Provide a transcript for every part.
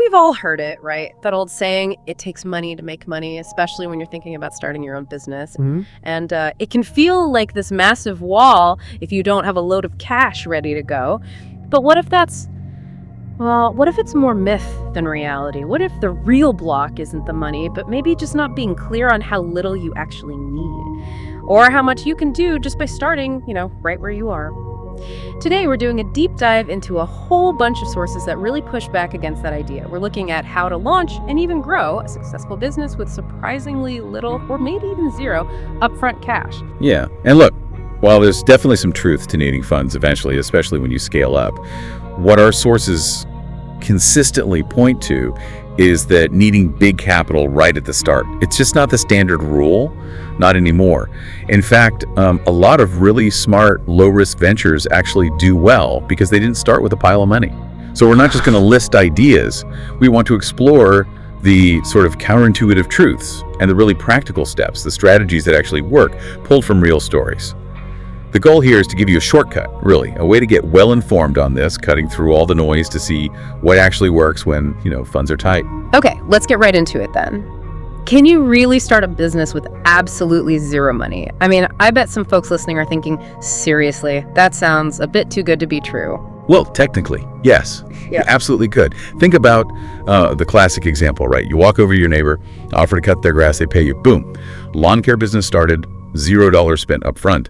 we've all heard it, right? That old saying, it takes money to make money, especially when you're thinking about starting your own business. And it can feel like this massive wall if you don't have a load of cash ready to go. But what if what if it's more myth than reality? What if the real block isn't the money, but maybe just not being clear on how little you actually need? Or how much you can do just by starting, right where you are. Today, we're doing a deep dive into a whole bunch of sources that really push back against that idea. We're looking at how to launch and even grow a successful business with surprisingly little, or maybe even zero, upfront cash. Yeah, and look, while there's definitely some truth to needing funds eventually, especially when you scale up, what our sources consistently point to is that needing big capital right at the start. It's just not the standard rule, not anymore. In fact, a lot of really smart, low-risk ventures actually do well because they didn't start with a pile of money. So we're not just going to list ideas. We want to explore the sort of counterintuitive truths and the really practical steps, the strategies that actually work, pulled from real stories. The goal here is to give you a shortcut, really, a way to get well informed on this, cutting through all the noise to see what actually works when, funds are tight. Okay, let's get right into it then. Can you really start a business with absolutely zero money? I mean, I bet some folks listening are thinking, seriously, that sounds a bit too good to be true. Well, technically, yes, you absolutely could. Think about the classic example, right? You walk over to your neighbor, offer to cut their grass, they pay you, boom. Lawn care business started, $0 spent up front.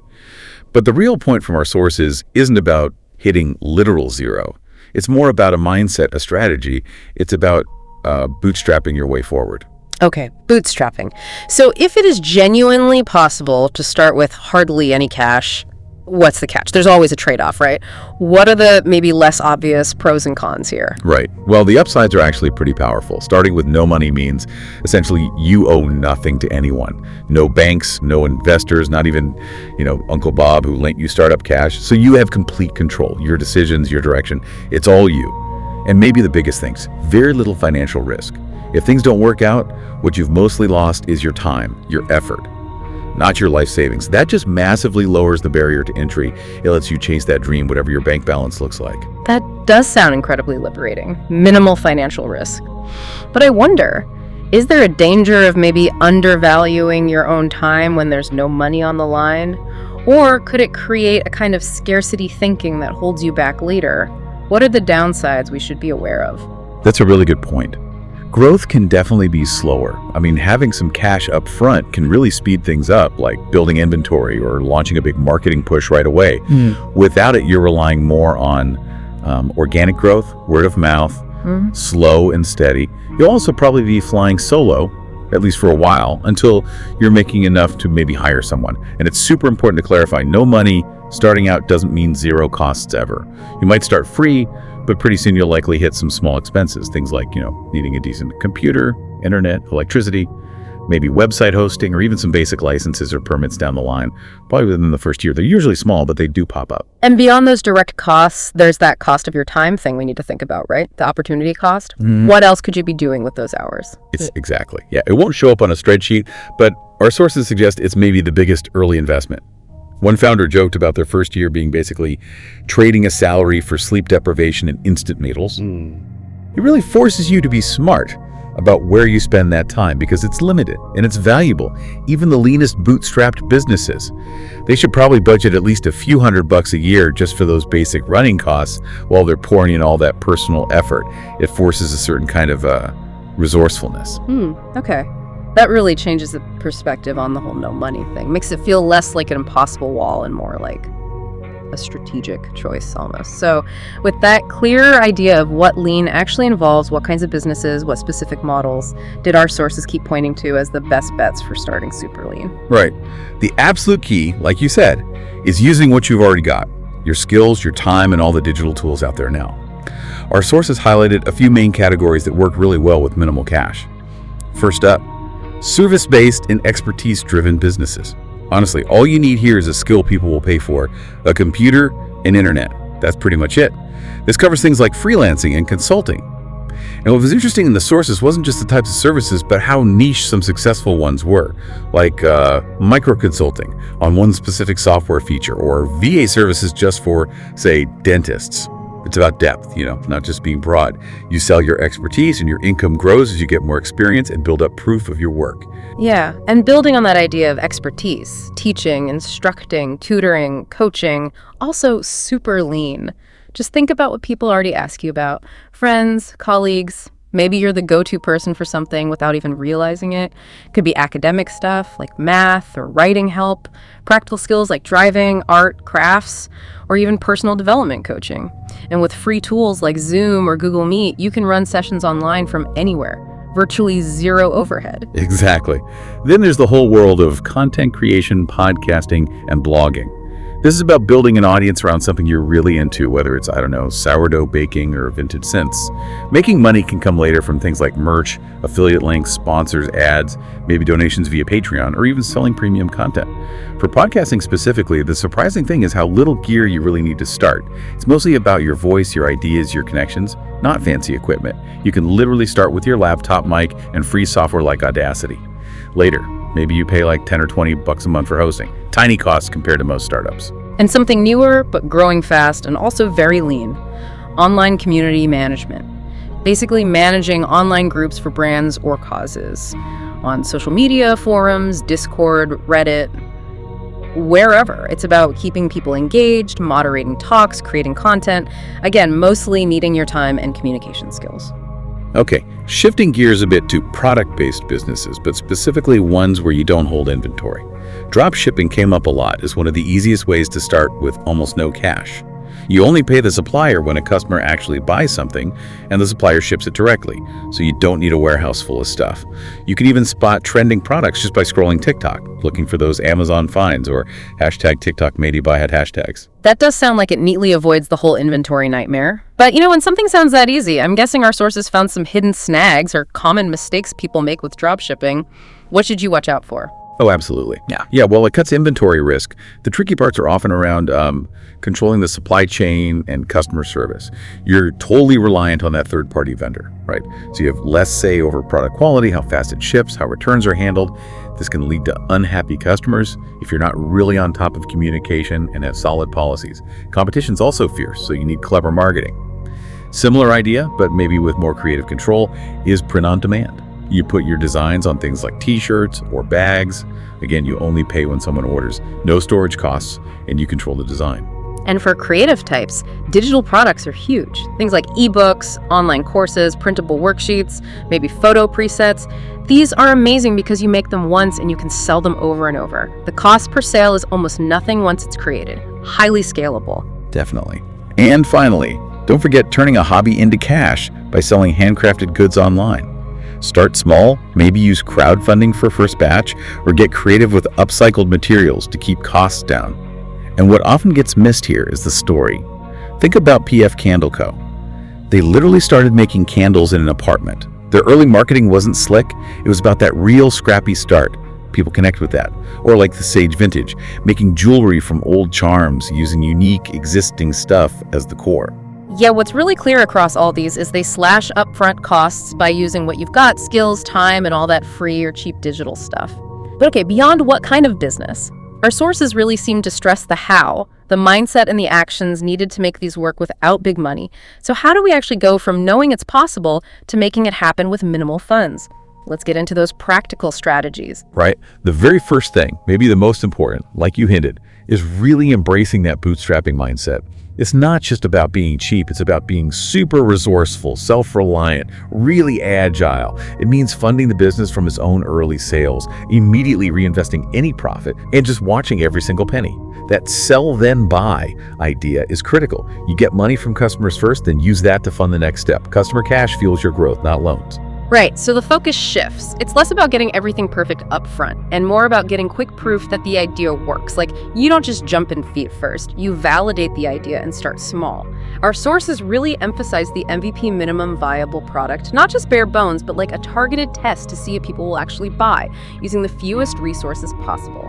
But the real point from our sources isn't about hitting literal zero. It's more about a mindset, a strategy. It's about bootstrapping your way forward. Okay, bootstrapping. So if it is genuinely possible to start with hardly any cash, what's the catch? There's always a trade-off, right? What are the maybe less obvious pros and cons here? Right. Well, the upsides are actually pretty powerful. Starting with no money means essentially you owe nothing to anyone. No banks, no investors, not even, Uncle Bob who lent you startup cash. So you have complete control. Your decisions, your direction, it's all you. And maybe the biggest things, very little financial risk. If things don't work out, what you've mostly lost is your time, your effort, not your life savings. That just massively lowers the barrier to entry. It lets you chase that dream, whatever your bank balance looks like. That does sound incredibly liberating. Minimal financial risk. But I wonder, is there a danger of maybe undervaluing your own time when there's no money on the line? Or could it create a kind of scarcity thinking that holds you back later? What are the downsides we should be aware of? That's a really good point. Growth can definitely be slower. I mean, having some cash up front can really speed things up, like building inventory or launching a big marketing push right away. Without it, you're relying more on organic growth, word of mouth, slow and steady. You'll also probably be flying solo, at least for a while, until you're making enough to maybe hire someone. And it's super important to clarify, no money starting out doesn't mean zero costs ever. You might start free, but pretty soon you'll likely hit some small expenses, things like, needing a decent computer, internet, electricity, maybe website hosting, or even some basic licenses or permits down the line, probably within the first year. They're usually small, but they do pop up. And beyond those direct costs, there's that cost of your time thing we need to think about, right? The opportunity cost. What else could you be doing with those hours? Exactly. Yeah, it won't show up on a spreadsheet, but our sources suggest it's maybe the biggest early investment. One founder joked about their first year being basically trading a salary for sleep deprivation and instant meals. It really forces you to be smart about where you spend that time because it's limited and it's valuable. Even the leanest bootstrapped businesses, they should probably budget at least a few $100 a year just for those basic running costs while they're pouring in all that personal effort. It forces a certain kind of resourcefulness. Okay. That really changes the perspective on the whole no money thing. Makes it feel less like an impossible wall and more like a strategic choice almost. So with that clear idea of what lean actually involves, what kinds of businesses, what specific models did our sources keep pointing to as the best bets for starting super lean? Right. The absolute key, like you said, is using what you've already got, your skills, your time, and all the digital tools out there now. Our sources highlighted a few main categories that work really well with minimal cash. First up, service-based and expertise-driven businesses. Honestly, all you need here is a skill people will pay for, a computer and internet. That's pretty much it. This covers things like freelancing and consulting. And what was interesting in the sources wasn't just the types of services, but how niche some successful ones were, like micro-consulting on one specific software feature or VA services just for, say, dentists. It's about depth, not just being broad. You sell your expertise and your income grows as you get more experience and build up proof of your work. Yeah, and building on that idea of expertise, teaching, instructing, tutoring, coaching, also super lean. Just think about what people already ask you about. Friends, colleagues, maybe you're the go-to person for something without even realizing it. Could be academic stuff like math or writing help, practical skills like driving, art, crafts, or even personal development coaching. And with free tools like Zoom or Google Meet, you can run sessions online from anywhere. Virtually zero overhead. Exactly. Then there's the whole world of content creation, podcasting, and blogging. This is about building an audience around something you're really into, whether it's, sourdough baking or vintage scents. Making money can come later from things like merch, affiliate links, sponsors, ads, maybe donations via Patreon, or even selling premium content. For podcasting specifically, the surprising thing is how little gear you really need to start. It's mostly about your voice, your ideas, your connections, not fancy equipment. You can literally start with your laptop mic and free software like Audacity. Later, maybe you pay like 10 or 20 bucks a month for hosting. Tiny costs compared to most startups. And something newer, but growing fast and also very lean. Online community management. Basically managing online groups for brands or causes. On social media, forums, Discord, Reddit, wherever. It's about keeping people engaged, moderating talks, creating content. Again, mostly needing your time and communication skills. Okay, shifting gears a bit to product-based businesses, but specifically ones where you don't hold inventory. Drop shipping came up a lot as one of the easiest ways to start with almost no cash. You only pay the supplier when a customer actually buys something, and the supplier ships it directly, so you don't need a warehouse full of stuff. You can even spot trending products just by scrolling TikTok, looking for those Amazon finds or hashtag TikTok made you buy at hashtags. That does sound like it neatly avoids the whole inventory nightmare. But when something sounds that easy, I'm guessing our sources found some hidden snags or common mistakes people make with dropshipping. What should you watch out for? Oh, absolutely. Yeah, well, it cuts inventory risk. The tricky parts are often around controlling the supply chain and customer service. You're totally reliant on that third-party vendor, right? So you have less say over product quality, how fast it ships, how returns are handled. This can lead to unhappy customers if you're not really on top of communication and have solid policies. Competition's also fierce, so you need clever marketing. Similar idea, but maybe with more creative control, is print on demand. You put your designs on things like t-shirts or bags. Again, you only pay when someone orders. No storage costs, and you control the design. And for creative types, digital products are huge. Things like ebooks, online courses, printable worksheets, maybe photo presets. These are amazing because you make them once and you can sell them over and over. The cost per sale is almost nothing once it's created. Highly scalable. Definitely. And finally, don't forget turning a hobby into cash by selling handcrafted goods online. Start small, maybe use crowdfunding for first batch, or get creative with upcycled materials to keep costs down. And what often gets missed here is the story. Think about PF Candle Co. They literally started making candles in an apartment. Their early marketing wasn't slick. It was about that real scrappy start. People connect with that. Or like the Sage Vintage, making jewelry from old charms using unique existing stuff as the core. Yeah, what's really clear across all these is they slash upfront costs by using what you've got, skills, time, and all that free or cheap digital stuff. But okay, beyond what kind of business? Our sources really seem to stress the how, the mindset and the actions needed to make these work without big money. So how do we actually go from knowing it's possible to making it happen with minimal funds? Let's get into those practical strategies. Right. The very first thing, maybe the most important, like you hinted, is really embracing that bootstrapping mindset. It's not just about being cheap, it's about being super resourceful, self-reliant, really agile. It means funding the business from its own early sales, immediately reinvesting any profit, and just watching every single penny. That sell then buy idea is critical. You get money from customers first, then use that to fund the next step. Customer cash fuels your growth, not loans. Right, so the focus shifts. It's less about getting everything perfect up front and more about getting quick proof that the idea works. Like, you don't just jump in feet first, you validate the idea and start small. Our sources really emphasize the MVP minimum viable product, not just bare bones, but like a targeted test to see if people will actually buy, using the fewest resources possible.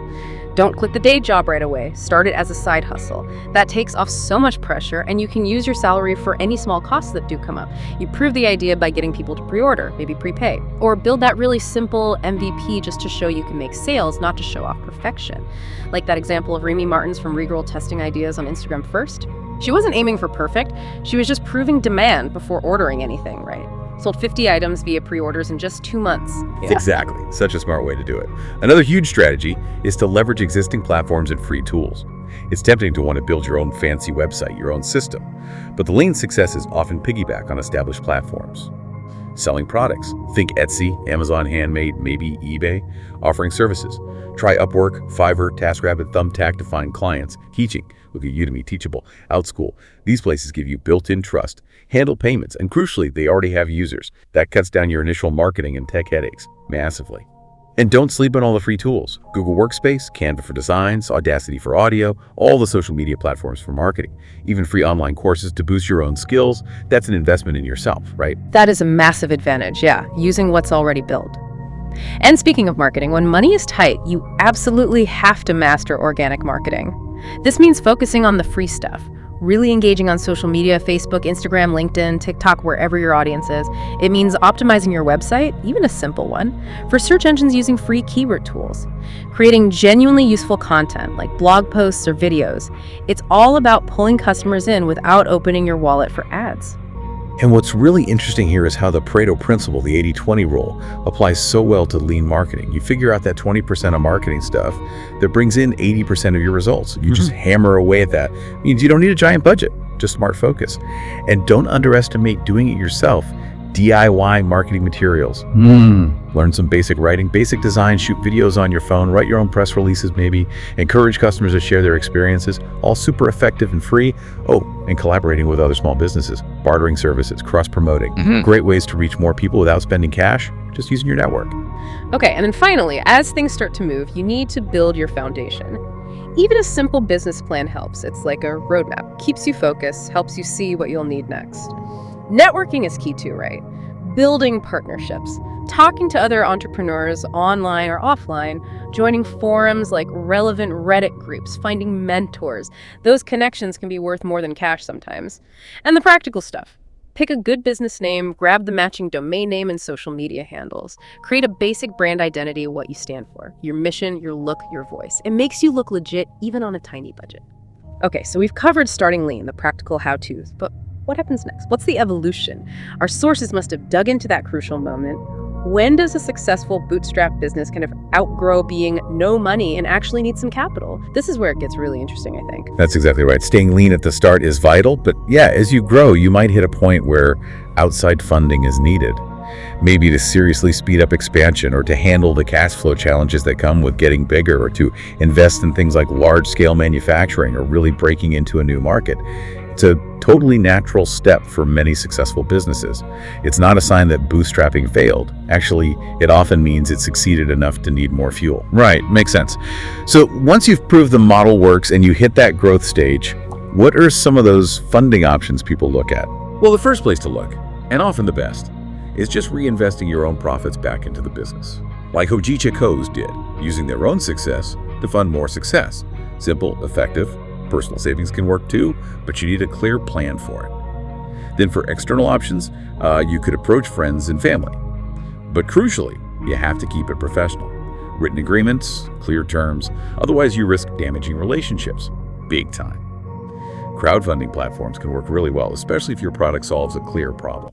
Don't quit the day job right away. Start it as a side hustle. That takes off so much pressure, and you can use your salary for any small costs that do come up. You prove the idea by getting people to pre-order, maybe prepay, or build that really simple MVP just to show you can make sales, not to show off perfection. Like that example of Remy Martins from Regal testing ideas on Instagram first. She wasn't aiming for perfect, she was just proving demand before ordering anything, right? Sold 50 items via pre-orders in just 2 months. Yeah. Exactly. Such a smart way to do it. Another huge strategy is to leverage existing platforms and free tools. It's tempting to want to build your own fancy website, your own system, but the lean successes often piggyback on established platforms. Selling products. Think Etsy, Amazon Handmade, maybe eBay. Offering services. Try Upwork, Fiverr, TaskRabbit, Thumbtack to find clients. Teaching. Look at Udemy, Teachable, OutSchool. These places give you built-in trust, handle payments, and crucially, they already have users. That cuts down your initial marketing and tech headaches massively. And don't sleep on all the free tools. Google Workspace, Canva for designs, Audacity for audio, all the social media platforms for marketing, even free online courses to boost your own skills. That's an investment in yourself, right? That is a massive advantage, yeah, using what's already built. And speaking of marketing, when money is tight, you absolutely have to master organic marketing. This means focusing on the free stuff, really engaging on social media, Facebook, Instagram, LinkedIn, TikTok, wherever your audience is. It means optimizing your website, even a simple one, for search engines using free keyword tools. Creating genuinely useful content like blog posts or videos. It's all about pulling customers in without opening your wallet for ads. And what's really interesting here is how the Pareto principle, the 80-20 rule, applies so well to lean marketing. You figure out that 20% of marketing stuff that brings in 80% of your results. You just hammer away at that. It means you don't need a giant budget, just smart focus. And don't underestimate doing it yourself. DIY marketing materials. Learn some basic writing, basic design, shoot videos on your phone, write your own press releases maybe, encourage customers to share their experiences, all super effective and free. Oh, and collaborating with other small businesses, bartering services, cross-promoting. Great ways to reach more people without spending cash, just using your network. Okay, and then finally, as things start to move, you need to build your foundation. Even a simple business plan helps. It's like a roadmap, keeps you focused, helps you see what you'll need next. Networking is key too, right? Building partnerships, talking to other entrepreneurs online or offline, joining forums like relevant Reddit groups, finding mentors. Those connections can be worth more than cash sometimes. And the practical stuff. Pick a good business name, grab the matching domain name and social media handles. Create a basic brand identity of what you stand for, your mission, your look, your voice. It makes you look legit even on a tiny budget. Okay, so we've covered starting lean, the practical how-tos, but what happens next? What's the evolution? Our sources must have dug into that crucial moment. When does a successful bootstrap business kind of outgrow being no money and actually need some capital? This is where it gets really interesting, I think. That's exactly right. Staying lean at the start is vital, but yeah, as you grow, you might hit a point where outside funding is needed. Maybe to seriously speed up expansion or to handle the cash flow challenges that come with getting bigger, or to invest in things like large-scale manufacturing or really breaking into a new market. It's a totally natural step for many successful businesses. It's not a sign that bootstrapping failed. Actually, it often means it succeeded enough to need more fuel. Right, makes sense. So once you've proved the model works and you hit that growth stage, what are some of those funding options people look at? Well, the first place to look, and often the best, is just reinvesting your own profits back into the business. Like Hojicha Co's did, using their own success to fund more success. Simple, effective. Personal savings can work too, but you need a clear plan for it. Then for external options, you could approach friends and family. But crucially, you have to keep it professional. Written agreements, clear terms, otherwise you risk damaging relationships, big time. Crowdfunding platforms can work really well, especially if your product solves a clear problem.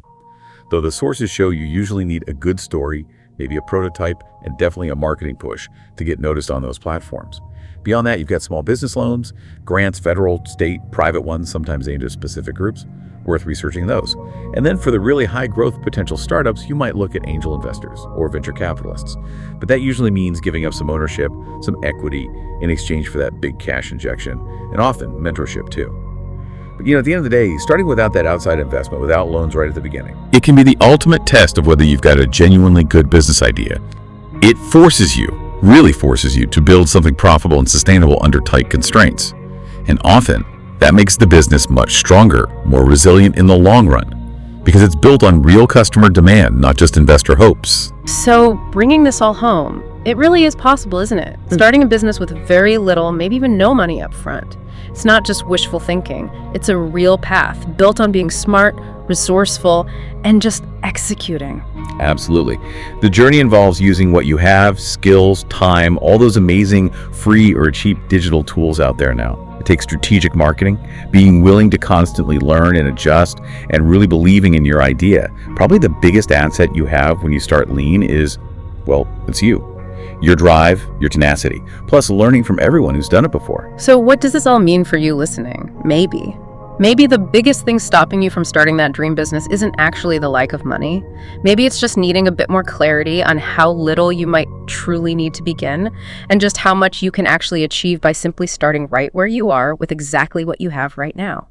Though the sources show you usually need a good story, maybe a prototype, and definitely a marketing push to get noticed on those platforms. Beyond that, you've got small business loans, grants, federal, state, private ones, sometimes aimed at specific groups, worth researching those. And then for the really high growth potential startups, you might look at angel investors or venture capitalists. But that usually means giving up some ownership, some equity in exchange for that big cash injection, and often mentorship too. But at the end of the day, starting without that outside investment, without loans right at the beginning, it can be the ultimate test of whether you've got a genuinely good business idea. It really forces you to build something profitable and sustainable under tight constraints. And often, that makes the business much stronger, more resilient in the long run, because it's built on real customer demand, not just investor hopes. So bringing this all home, it really is possible, isn't it? Starting a business with very little, maybe even no money up front. It's not just wishful thinking. It's a real path built on being smart, resourceful, and just executing. Absolutely. The journey involves using what you have, skills, time, all those amazing free or cheap digital tools out there now. It takes strategic marketing, being willing to constantly learn and adjust, and really believing in your idea. Probably the biggest asset you have when you start lean is, well, it's you. Your drive, your tenacity, plus learning from everyone who's done it before. So what does this all mean for you listening? Maybe the biggest thing stopping you from starting that dream business isn't actually the lack of money. Maybe it's just needing a bit more clarity on how little you might truly need to begin, and just how much you can actually achieve by simply starting right where you are with exactly what you have right now.